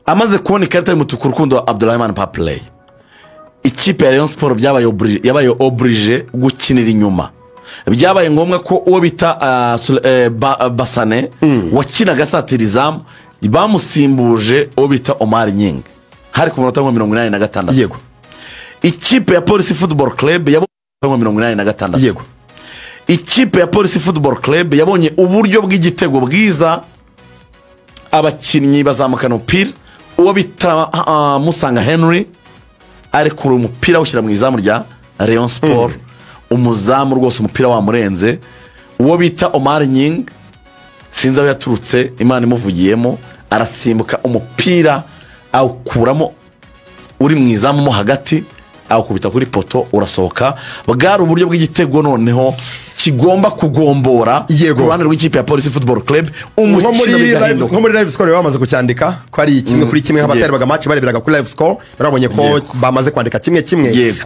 amaze kubona ikarita y'umutuku Rukundo Abdurrahman Papley, ikipe ya Rayon Sport yabaye oblige gukinira inyuma. Byabaye ngombwa ko uwo bita Basane wakinaga satira izamu bamusimbuje uwo bita Omar Nying hari ku munota 86. Yego. Ikipe ya Police Football Club yabonye 86. Yego. Ikipe ya Police Football Club yabonye uburyo bw'igitego bwiza, abakinnyi bazamukana umupira, uwo bita Musanga Henry ariko umupira ushyira mu izamu rya Rayon Sport, umuzamu rwose umupira wamurenze. Uwo bita Omar Nying sinzi aho yaturutse, Imana imuvugiyemo, arasimbuka umupira awukuramo uri mu izamu mo hagati, awukubita kuri poto urasohoka. Bwari uburyo bw'igitego noneho kigomba kugombora ku ruhande rw'ikipe ya Police Football Club. Umukino bigahinduka nko muri live score bamaze kucyandika ko ari kimwe kuri kimwe, abaterwaga match bareberaga kuri live score barabonye ko bamaze kwandika kimwe.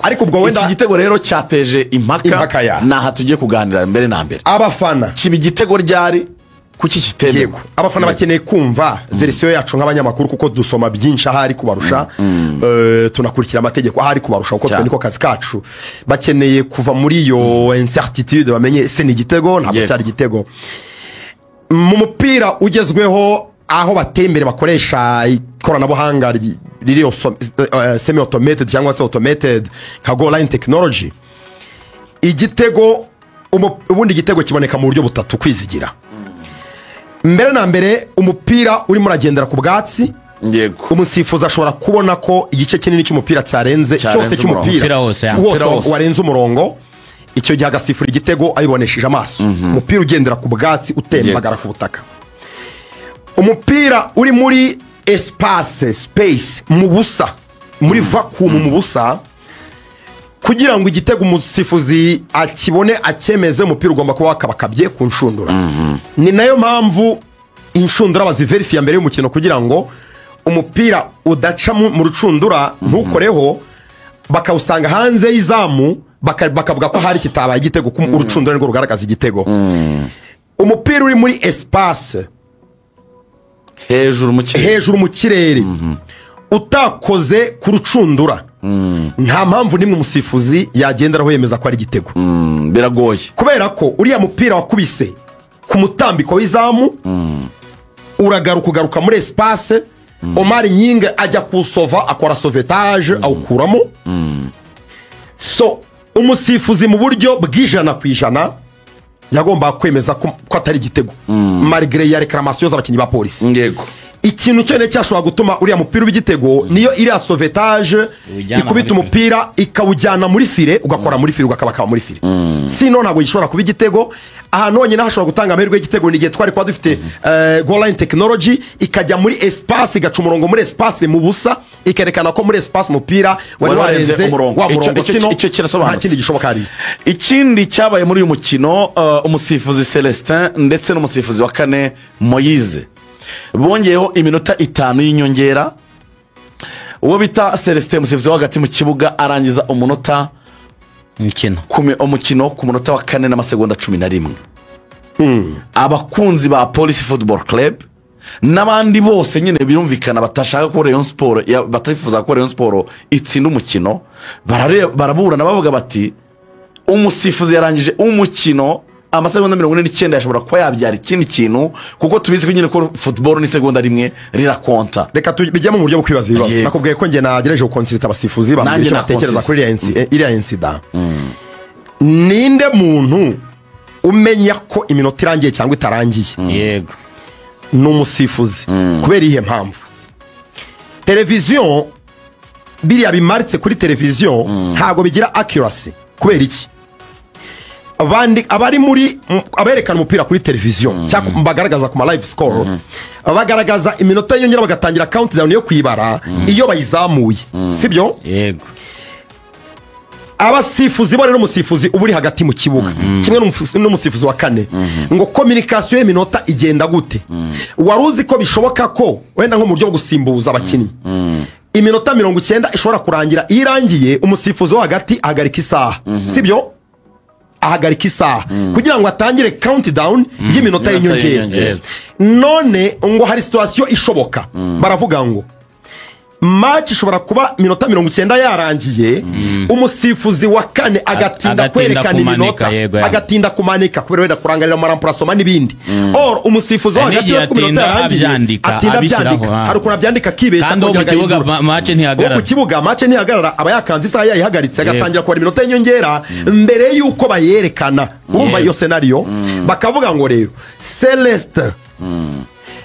Ariko ubwo wenda iki gitego rero cyateje impaka naha tugiye kuganira mbere na mbere. Abafana kiba igitego ryari kuki kitende. Yego. Abafana bakeneye kumva version yacu nk'abanyamakuru kuko dusoma byinshi ahari kubarusha, tunakurikira amategeko ahari kubarusha uko twe niko kazi kacu. Bakeneye kuva muri yo incertitude bamenye se ni igitego ntabwo cyari igitego. Mu mupira ugezweho aho batembere bakoresha ikoranabuhanga riri semi automated cyangwa se automated nka goal line technology, igitego ubundi igitego kiboneka mu buryo butatu kwizigira. Mbere na mbere umupira urimo uragendera ku bwatsi. Yego. Umusifuzi ashobora kubona ko igice kinini cy'umupira cyarenze cyose cy'umupira wose warenze umurongo, icyo gihe agasifura igitego ayibonesheje amaso. Umupira ugendera ku bwatsi utembagara ku butaka. Umupira uri muri space mu busa, muri vacuum mu busa, kugira ngo igitego umusifuzi akibone akemeze umupira ugomba kuba wakabakabye ku nshundura. Ni nayo mpamvu inshundura baziverifia mbere y'umukino kugira ngo umupira udaca mu rucundura ntukoreho, bakawusanga hanze y'izamu bakavuga ko hari kitabaye igitego ku urucundura ngo rugaragaza igitego. Umupira uri muri espace hejuru mu kirere utakoze ku rucundura, nta mpamvu nimwe umusifuzi yagenderaho yemeza ko ari igitego. Biragoye kubera ko uriya mupira wakubise ku mutambiko w'izamu ugaruka muri espace. Omar Nying ajya kusova akora sauvetage awukuramo. So umusifuzi mu buryo bw'ijana ku ijana yagomba kwemeza ko atari igitego malgré ya reclamation z'abakinnyi ba polisi. Yego. Ikintu cyane cyashobora gutuma uriya mupira w'igitego niyo iriya sauvetage ikubita umupira ikawujyana muri file, ugakora muri file ugakabaka muri file. Sino ntabwo gishobora kuba igitego. Ahantu honyine hashobora gutanga amahirwe y'igitego ni igihe twari kwa dufite goal line technology ikajya muri espace igaca umurongo muri espace mu busa ikerekana ko muri espace umupira wari warenze wa murongo. Icyo kirasobanutse. Nta kindi gishoboka ari. Ikindi cyabaye muri uyu mukino, umusifuzi Celestin ndetse n'umusifuzi wa kane Moise bongeyeho iminota 5 y'inyongera. Uwo bita Celestin umusifuzi wa hagati mu kibuga arangiza umukino ku munota wa 4 n'amasegonda 11. Abakunzi ba Police Football Club n'abandi bose nyine birumvikana batashaka ko Rayon Sport batifuza ko Rayon Sport itsinda umukino, baraburana bavuga bati umusifuzi yarangije umukino amasegonda 49 yashobora kuba yabyara ikindi kintu, kuko tubizi ko nyine ko football ni segonda rimwe rirakonta. Reka tubijyamo mu buryo bwo kwibaza ibibazo. Nakubwiye ko nge nagerageje gukonsulta abasifuzi bambye batekereza kuri iriya incident. Ninde muntu umenya ko iminota irangiye cyangwa itarangiye? Yego. N'umusifuzi. Kubera ihe mpamvu televiziyo biriya bimaritse kuri televiziyo ntago bigira accuracy. Kubera iki? Abari muri aberekana umupira kuri televiziyo cyangwa bagaragaza ku live score bagaragaza iminota yongera bagatangira countdown yo kwibara iyo bayizamuye, sibyo? Yego. Abasifuzi bari n'umusifuzi uburi hagati mu kibuga kimwe n'umusifuzi wa kane ngo communication y'iminota igenda gute? Waruzi ko bishoboka ko wenda nko mu buryo bwo gusimbuza abakinnyi iminota 90 ishobora kurangira, irangiye umusifuzi wa hagati ahagarika isaha, sibyo? Ahagarika isaha kugira ngo atangire countdown y'iminota y'inyongera. None ngo hari situation ishoboka, baravuga ngo match ishobora kuba minota 90 yarangiye umusifuzi wa kane agatinda kwerekana iminota agatinda kumanika kubera wenda kurangarira amaramplacement n'ibindi or umusifuzi wa hagati yo ku minota yarangiye atinda byandika hari ukora byandika kibesha ngo mu kibuga match ntihagarara ku kibuga match ntihagarara aba yakanze isaha yayihagaritse agatangira kubara iminota y'inyongera mbere yuko bayerekana urumva iyo scenario bakavuga ngo rero Celestin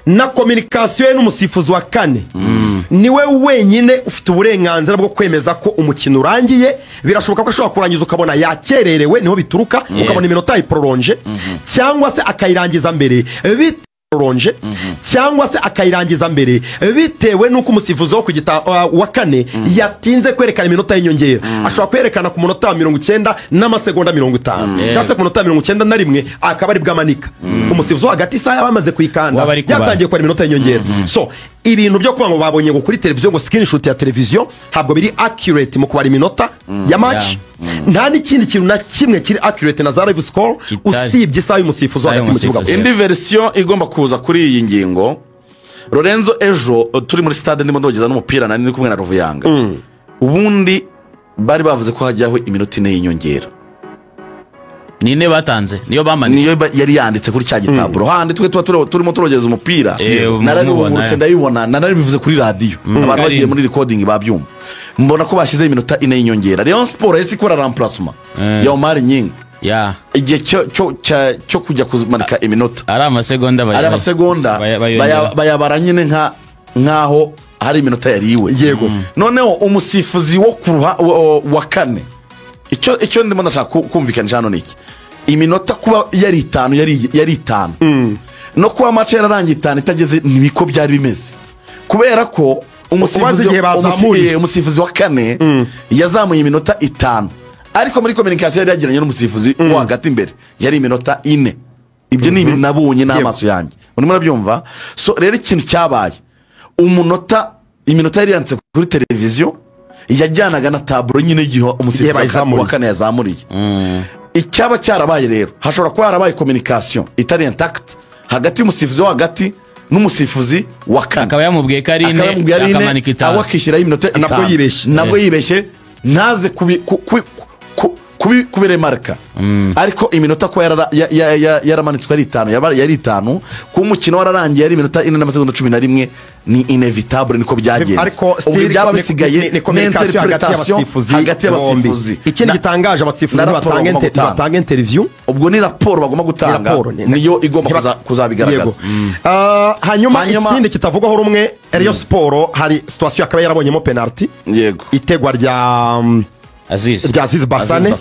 na communication n'umusifuzi wa kane niwe wenyine ufite uburenganzira bwo kwemeza ko umukino urangiye birashoboka ko ashobora kurangiza ukabona yakererewe niho bituruka ukabona iminota iprolonge cyangwa se akayirangiza mbere prolonge cyangwa se akayirangiza mbere bitewe nuko umusifuzi wo kugita wa kane yatinze kwerekana iminota y'inyongera ashobora kwerekana ku munota wa 90 n'amasegonda 50 cyangwa se ku munota wa 91 akaba ari bwamanika umusifuzi hagati isaha bamaze kuyikanda yatangiye kwa iminota y'inyongera so ibintu byo kuvuga ngo babonye ngo kuri televiziyo ngo screenshot ya televiziyo ntabwo biri accurate mu kubara iminota ya match nta n'ikindi kintu na kimwe kiri accurate na za live score usibye isaha y'umusifuzi hagati mu kibuga. Indi version igomba kuza kuri iyi ngingo Lorenzo ejo turi muri stade ndimo ndogeza n'umupira nani kumwe na Ruvuyanga ubundi bari bavuze ko hajyaho iminota 4 y'inyongera nine batanze niyo bamanitse niyo yari yanditse kuri cya gitaburo handi twe turimo turogeza umupira narabibonye ndabibona narabivuze kuri radio abantu bagiye muri recording babyumva mbona ko bashize iminota 4 y'inyongera Rayon Sport yesi kora remplacement ya Omar Nyingi igihe cyo kujya kumanika iminota ari amasegonda bayabara nyine nkaho hari iminota yariwe yego noneho umusifuzi wo kuruha wa kane icyo ndimo ndashaka kumvikanisha hano niki iminota kuba yari 5 no kuba match yararangiye 5 itageze nibiko byari bimeze kubera ko umusifuzi wa kane yazamuye iminota 5 ariko muri communication yari yagiranye n'umusifuzi wo hagati imbere yari iminota 4 ibyo ni ibintu nabonye n'amaso yanjye urimo urabyumva so rero ikintu cyabaye iminota yari yanditse kuri televiziyo yajyanaga na taburo nyine igihe umusifuzi wa kane yazamuriye icyaba cyarabaye rero hashobora kuba harabaye communication itari intact hagati y'umusifuzi wo hagati n'umusifuzi wa kane akaba yamubwiye ko ari ine akamanika itanu awakishyiraho iminota 5 nabwo yibeshye ntaze kubiremarka ariko iminota ko yaramanitswe ari 5 yari 5 ku mukino wararangiye yari iminota 4 n'amasegonda 11 ni inevitable niko byagenze ariko byaba bisigaye ni communication hagati y'abasifuzi ikindi gitangaje abasifuzi batanga interview ubwo ni raporo bagomba gutanga niyo igomba kuzabigaragaza hanyuma ikindi kitavugwaho rumwe Rayon Sport hari situation akaba yarabonyemo penalty yego itegwa rya Aziz Basane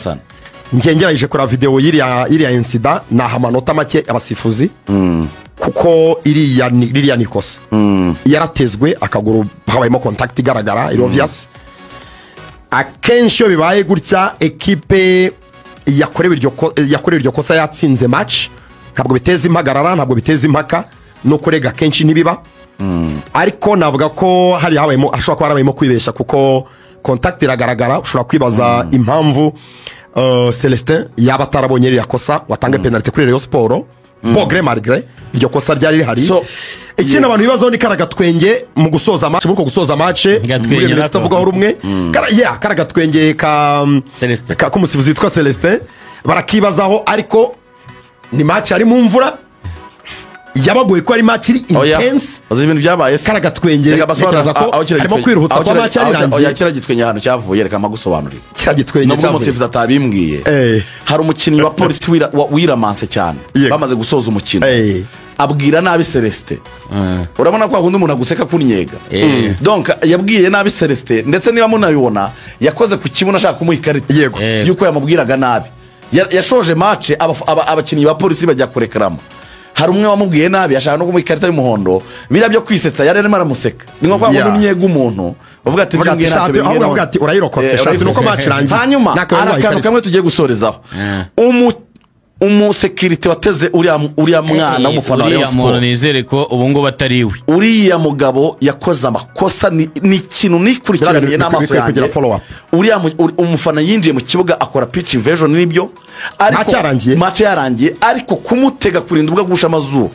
ngengeraje kuri video iriya incident naha amanota make abasifuzi kuko iriya nikosa yaratezwe akaguru habayemo contact igaragara obvious akenshi yo bibaye gutya equipe yakorewe iryo kosa yatsinze match ntabwo biteza impagarara ntabwo biteza impaka no kurega kenshi nibiba ariko navuga ko hari habayemo ashobora kuba harabayemo kwibesha kuko contact iragaragara ushobora kwibaza impamvu Celestin yaba atarabonye iriya kosa watanga penalty kuri Rayon Sport bogre malgré iryo kosa ryari rihari ikindi abantu bibazo ni karagatwenge mu gusoza match muko gusoza match muri tutavugaho rumwe karagatwenge ka kumusifuzi witwa Celestin barakibazaho ariko ni match ari mu mvura yabagoye ko ari match intense ibintu byabaye karagatwenge arimo kwiruhutsa kwa match yarangiye kiragitwenye hano cyavuye reka magusobanurira kiragitwenye cyangwa umusifuzi atabimbwiye hari umukinnyi wa polisi wiramanse cyane bamaze gusoza umukino abwira nabi Celestin urabona ko ahundi umuntu aguseka kunyega donc yabwiye nabi Celestin ndetse niba munabibona yakoze ku kibuno ashaka kumuha ikarita yuko yamubwiraga nabi yashoje match abakinnyi ba polisi bajya kurekrama hari umwe wamubwiye nabi ashaka no kumuha ikarita y'umuhondo bira byo kwisetsa yari arimo aramuseka ni nko kwabona umyega umuntu uvuga ati avuga ati urayirokotse shati nuko match irangiye hanyuma arakantu kamwe tugiye gusorezaho umusekirite wateze uriya mwana w'umufana wa Rayon Sport uriya nizere ko ubu ngo batariwe uriya mugabo yakoze amakosa ni ikintu nikurikiraniye n'amaso yanjye uriya umufana yinjiye mu kibuga akora pitch invasion nibyo ariko match yarangiye ariko kumutega kurinda ubwo gusha amazuru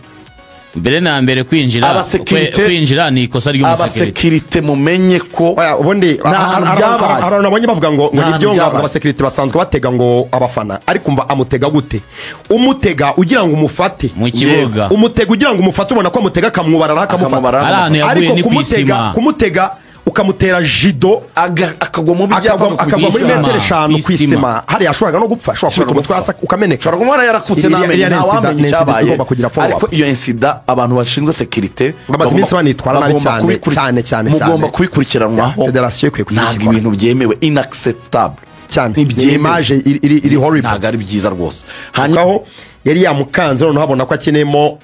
mbere na mbere kwinjira ni ikosa ry'umusekirite. Abasekirite mumenye ko ubundi abantu nabonye bavuga ngo nibyo ngo abasekirite basanzwe batega ngo abafana, ariko umva amutega gute? Umutega ugira ngo umufate mu kibuga, umutega ugira ngo umufate ubona ko amutega akamwubarara akamufata, ariko kumutega ukamutera jido akagwa mu akagwa muri metero 5 ku isima, hariya ashobora no gupfa, ashobora kubita umutwe hasi ukameneka, ashobora kumara yarakutse namenye ntawamenye icyabaye. Ariko iyo insida abantu bashinzwe sekirite bamaze iminsi banitwara nabi cyane mugomba kubikurikiranwaho. Federasiyo ikwiye ntabwo ibintu byemewe, inacceptable cyane, image iri horrible, ntabwo ari byiza rwose. Hanyuma yari yamukanze noneho habona ko akeneyemo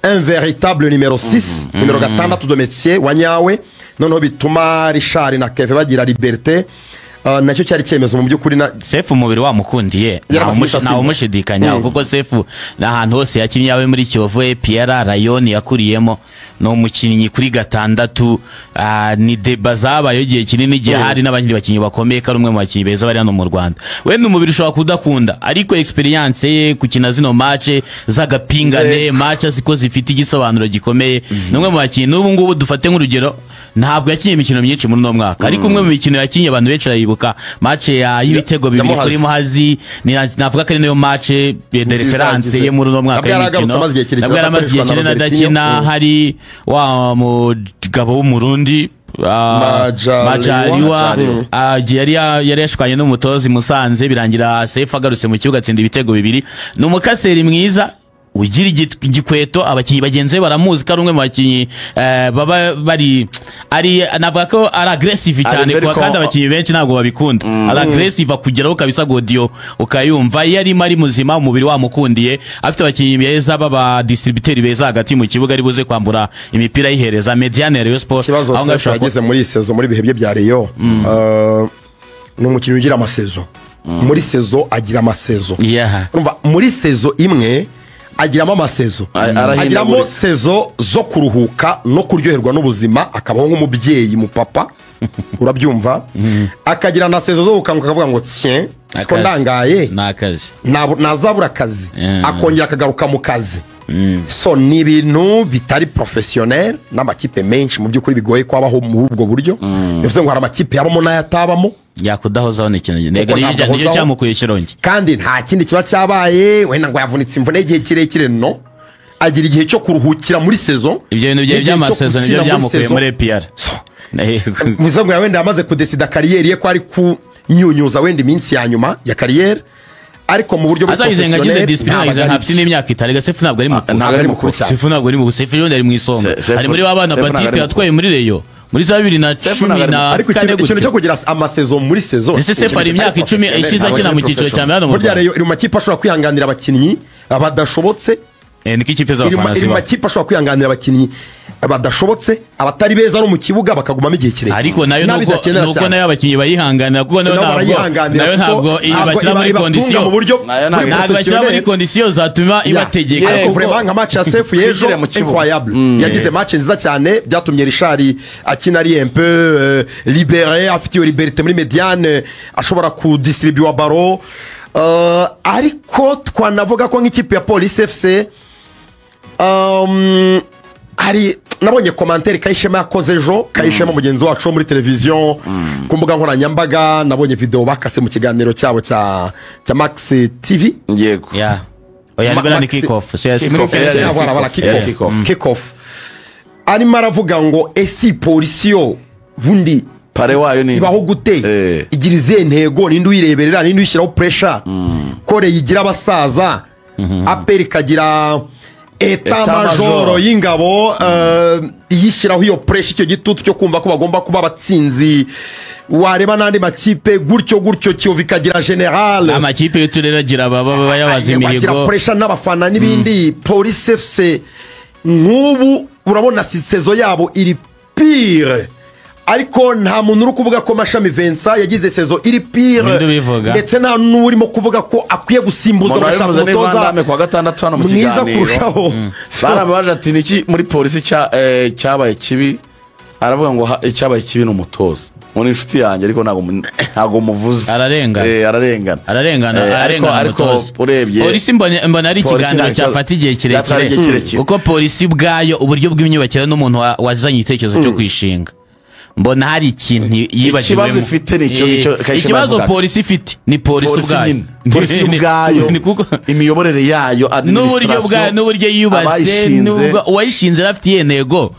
un véritable numéro 6 numéro 6 de métier wanyawe, noneho bituma Richard na Kevin bagira liberté. Nacyo cyari cyemezo mu by'ukuri na Sefu umubiri wamukundiye nawe umushidikanya, kuko Sefu n'ahantu hose yakinnye, yawe muri Kiyovu, Pierre Rayon yakuriyemo, no umukinnyi kuri gatandatu. Ni deba zabaye igihe kinini, igihe hari n'abandi bakinnyi bakomeye, ko ari umwe mu bakinnyi beza bari hano mu Rwanda. Wenda umubiri ushobora kudakunda, ariko experience ye gukina zino match z'agapingane, match ziko zifite igisobanuro gikomeye. Numwe mu bakinnyi n'ubu ngubu dufate nk'urugero, ntabwo yakinnye imikino myinshi muri no mwaka, ariko umwe mu mikino yakinnye abantu benshi bayibuka match y'ibitego bibiri kuri Muhazi, navuga ko ari nayo match de reference ye muri no mwaka y'imikino. Nabwo yaramaze igihe kinini adakina. Hari wa mugabo w'umurundi Majaliwa yari yashwanye n'umutozi Musanze, birangira Sefu agarutse mu kibuga atsinda ibitego bibiri. Ni umukaseri mwiza ugira igikweto, abakinnyi bagenzi be baramuzi ko ari umwe mu bakinnyi baba bari navuga ko ari aggressive cyane, kuko kandi abakinnyi benshi ntabwo babikunda. Ari aggressive akugeraho kabisa, godiyo ukayumva. Yari ari muzima, umubiri wamukundiye, afite abakinnyi beza baba distributeri beza hagati mu kibuga, ari buze kwambura imipira yihereza Mediane ya Rayon Sport. Kibazo yageze muri sezo, muri bihe bye bya Rayon, ni umukinnyi ugira amasezo. Muri sezo agira amasezo, urumva, muri sezo imwe agiramo amasezo, agiramo sezo zo kuruhuka no kuryoherwa n'ubuzima, akabaho nk'umubyeyi mu papa urabyumva, akagira na sezo zo gukanguka akavuga ngo tiens siko ndangaye nakazi nazabura akazi, akongera akagaruka mu kazi. So ni ibintu bitari professionnel, n'amakipe menshi mu by'ukuri bigoye kwabaho mu ubwo buryo. Bivuze ngo hari amakipe yabamo n'ayatabamo, yakudahozaho n'ikintu niyo cyamukuye Kirongi, kandi nta kindi kiba cyabaye, wenda ngo yavunitse imvune igihe kirekire, no, agira igihe cyo kuruhukira muri sezo. Ibyo bintu byawe by'amasezo nibyo byamukuye muri PR. Muzo ngo wenda yamaze kudesida kariyeri ye ko ari kunyunyuza wenda iminsi ya nyuma ya kariyeri, ariko mu buryo bw'professionnel ntafite n'imyaka itari. Sefu ntabwo ari mukuru cyane, Sefu ntabwo ari mukuru, Sefu yari mu isonga, ari muri babana Baptiste yatwaye muri Rayon muri 2010. Ariko ikintu cyo kugira amasezo muri sezo, ese Sefu ari imyaka 10 ishize akina mu cyiciro cya mbere. Burya Rayon iri mu makipe ashobora kwihanganira abakinnyi badashobotse, niki kipe z'abafana ziba, iri mu makipe ashobora kwihanganira abakinnyi badashobotse, abatari beza no mu kibuga bakagumamo igihe kirekire. Ariko nayo nuko nayo abakinnyi bayihanganira, kuko nayo ntabwo bakira muri condition, ntabwo bakira muri condition zatuma ibategeka. Ariko vraiment nka match ya Sefu yejo incroyable, yagize match nziza cyane, byatumye Richard akina ari un peu libéré, afite iyo liberté muri Mediane, ashobora kudistribuer ballon. Ariko twanavuga ko nk'ikipe ya Police FC hari nabonye commentaire Kayishema yakoze ejo, Kayishema mugenzi wacu muri televiziyo ku mbuga nkoranyambaga, nabonye video bakase mu kiganiro cyabo cya Max TV. Yego, oya ni kick off, kick off arimo aravuga ngo esi polisiyo bundi pare wayo ni ibaho gute, igira izihe ntego, ninde uyireberera, ninde uyishyiraho pressure, kore yigira abasaza, aperi kagira eta majoro y'ingabo, iyishyiraho iyo pressure, icyo gitutu cyo kumva ko bagomba kuba abatsinzi. Wareba n'andi makipe gutyo Kiyovu ikagira general, amakipe y'uturere agira baba yabaza imihigo, bagira pressure n'abafana n'ibindi. Police FC nk'ubu urabona sezo yabo iri pire, ariko nta muntu uri kuvuga ko Mashami Vincent yagize sezo iri pire, ndetse nta n'urimo kuvuga ko akwiye gusimbuzwa Mashami umutoza kwa gatandatu hano mu kiganiro kurushaho. Barabaje ati niki muri polisi cyabaye kibi aravuga ngo icyabaye kibi ni umutoza muri inshuti yanjye ariko ntago muvuze ararengana ariko urebye polisi mbona ari ikiganiro cyafata igihe kirekire kuko polisi ubwayo uburyo bw'imyubakire n'umuntu wazanye igitekerezo cyo kwishinga mbona hari ikintu yibagiwemo. Ikibazo polisi ifite ni polisi ubwayo imiyoborere yayo n'uburyo yubatse uwayishinze afite intego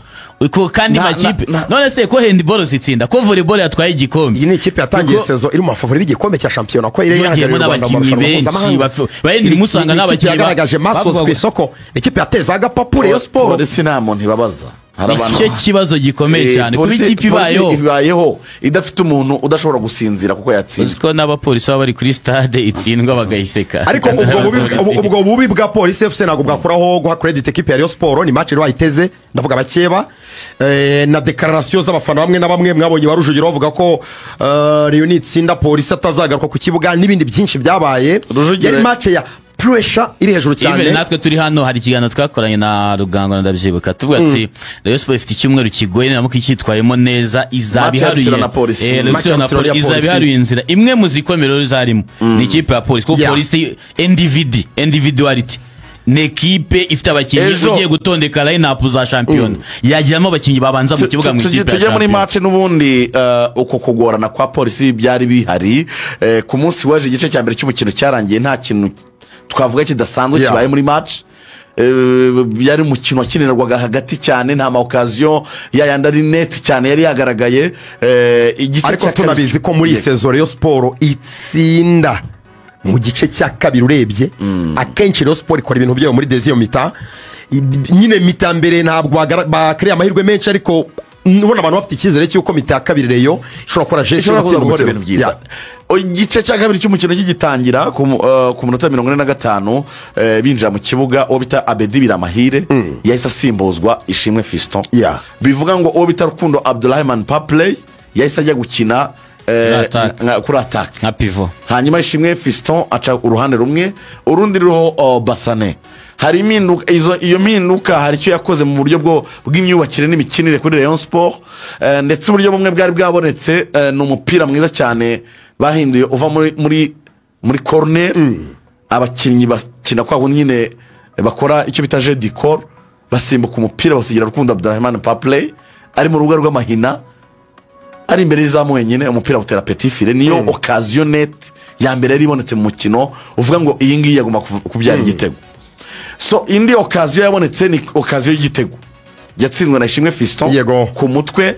kandi makipe none se ko handball zitsinda ko volleyball yatwaye igikombe. Iyi ni ikipe yatangiye sezo iri mu mafavori y'igikombe cya shampiyona ko iri yagiyemo n'abakinnyi benshi bayindi musanga n'abakinnyi bagaragaje masos ku isoko. Ikipe yateza agapapuro yo sport polisi nta muntu ibabaza. Icyo kibazo gikomeye cyane kuba ikipe ibayeho idafite umuntu udashobora gusinzira kuko yatsinze. Ko n'abapolisi baba bari kuri stade itsindwa bagayiseka. Ariko ubwo bubi bwa polisi FC ntabwo bwakuraho guha credit ikipe ya Rayon Sport. Ni match bayiteze ndavuga bakeba na declaration z'abafana bamwe na bamwe mwabonye barujugiro bavuga ko Rayon itsinda polisi atazagaruka ku kibuga n'ibindi byinshi byabaye. Yari match ya pressure iri hejuru cyane. Even natwe turi hano hari ikiganiro twakoranye na Rugango ndabyibuka tuvuga ati Rayon Sport ifite icyumweru kigoye namuko icyitwayemo neza izabiharuye izabiharuye inzira imwe mu zikomero zarimo ni ikipe ya polisi kuko polisi individuality ni ekipe ifite abakinnyi ugiye gutondeka line up za champion yagiramo abakinnyi babanza mu kibuga mu ikipe. Tujye muri match n'ubundi uko kugorana kwa polisi byari bihari ku munsi waje igice cya mbere cy'umukino cyarangiye nta kintu twavuga kidasanzwe kibaye muri match. Yari umukino wakinirwaga hagati cyane nta occasion yayandi ari net cyane yari yagaragaye igice cya tunabizi ko muri saison Rayon Sport itsinda mu gice cya kabiri urebye akenshi Rayon Sport ikora ibintu byayo muri deuxième mi-temps nyine mi-temps mbere ntabwo bakiriye amahirwe menshi ariko nubona abantu bafite icyizere cy'uko mi-temps ya kabiri Rayon ishobora gukora geste gukora ibintu byiza. Igice cya kabiri cy'umukino gitangira ku minota 45 binjira mu kibuga uwo bita Abedi Biramahire yahise asimbuzwa Ishimwe Fiston. Bivuga ngo uwo bita Rukundo Abdulrahman Papley yahise ajya gukina kuri attack nka pivot. Hanyuma Ishimwe Fiston aca uruhande rumwe urundi ruho Basane. Hari impinduka iyo mpinduka hari icyo yakoze mu buryo bw'imyubakire n'imikinire kuri Rayon Sport ndetse uburyo bumwe bwari bwabonetse n'umupira mwiza cyane bahinduye uva muri corner abakinnyi bakina kwa nyine bakora icyo bita jeu d'icor basimbuka umupira basigira Rukundo Abdulrahman Papley ari mu rugo rw'amahina ari imbere y'izamu wenyine umupira utera petit file niyo occasion net ya mbere yari ibonetse mu mukino uvuga ngo iyi ngiyi yagomba kubyara igitego. So indi occasion yabonetse ni occasion y'igitego yatsinzwe na Ishimwe Fiston ku mutwe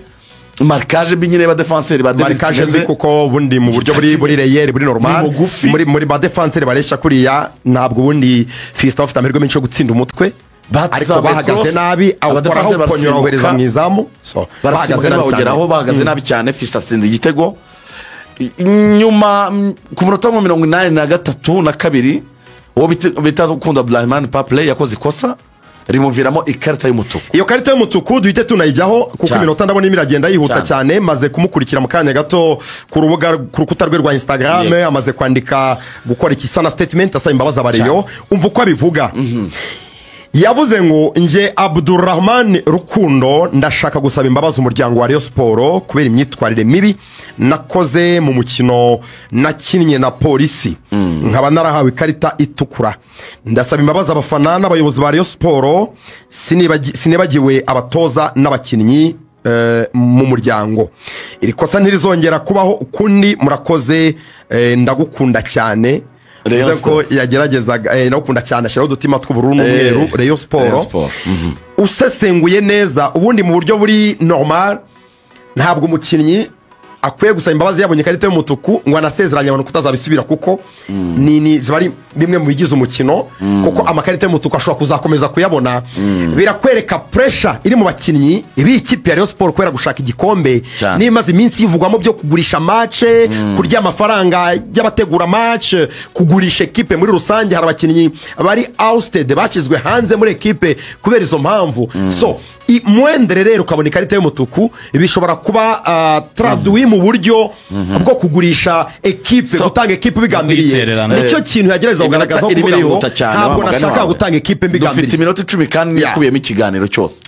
marquage binyine ba defenseur ba marquage kuko bundi mu buryo buri reyere buri normal muri ba defenseur baresha kuriya ntabwo bundi Fiston afite amahirwe menshi yo gutsinda umutwe ariko bahagaze nabi abakoraho uponyora ohereza mu izamu bahagaze nabi cyane Fiston atsinda igitego. Nyuma ku minota 83 na kabiri uwo bita Rukundo Abdulrahman Papley yakoze ikosa rimuviramo ikarita y'umutuku. Iyo karita y'umutuku duhite tunayijyaho kuko iminota ndabona imiragenda yihuta cyane maze kumukurikira mu kanya gato ku rukuta rwe rwa Instagram amaze kwandika gukora ikisana statement asaba imbabazi abariyo umva uko abivuga. Yavuze ngo nje Abdulrahman Rukundo ndashaka gusaba imbabazi umuryango wa Rayon Sport kubera imyitwarire mibi nakoze mu mukino nakinnye na polisi nkaba narahawe ikarita itukura. Ndasaba imbabazi abafana n'abayobozi ba Rayon Sport sinibagiwe abatoza n'abakinnyi mu muryango. Iri kosa ntirizongera kubaho ukundi murakoze ndagukunda cyane. Rayon Sport yageragezaga nakunda cyane ashyiraho udutima tw'ubururu n'umweru Rayon Sport. Usesenguye neza ubundi mu buryo buri normal ntabwo umukinnyi akwiye gusaba imbabazi yabonye ikarita y'umutuku ngo anasezeranye abantu kutazabisubira kuko ni zibari bimwe mu bigize umukino kuko amakarita y'umutuku ashobora kuzakomeza kuyabona. Birakwereka pressure iri mu bakinnyi ibi ikipe ya Rayon Sport kwera gushaka igikombe nimaze iminsi yivugwamo byo kugurisha match kurya amafaranga y'abategura match kugurisha equipe muri rusange. Hari abakinnyi bari ousted bakizwe hanze muri equipe kubera izo mpamvu. So mwendere rero ukabona ikarita y'umutuku bishobora kuba traduit mu buryo bwo kugurisha equipe gutanga equipe bigambiriye nicyo kintu yagereza kugaragaza ko ntabwo nashaka gutanga equipe mbigambiriye. Dufite iminota 10 kandi yakubiyemo ikiganiro cyose.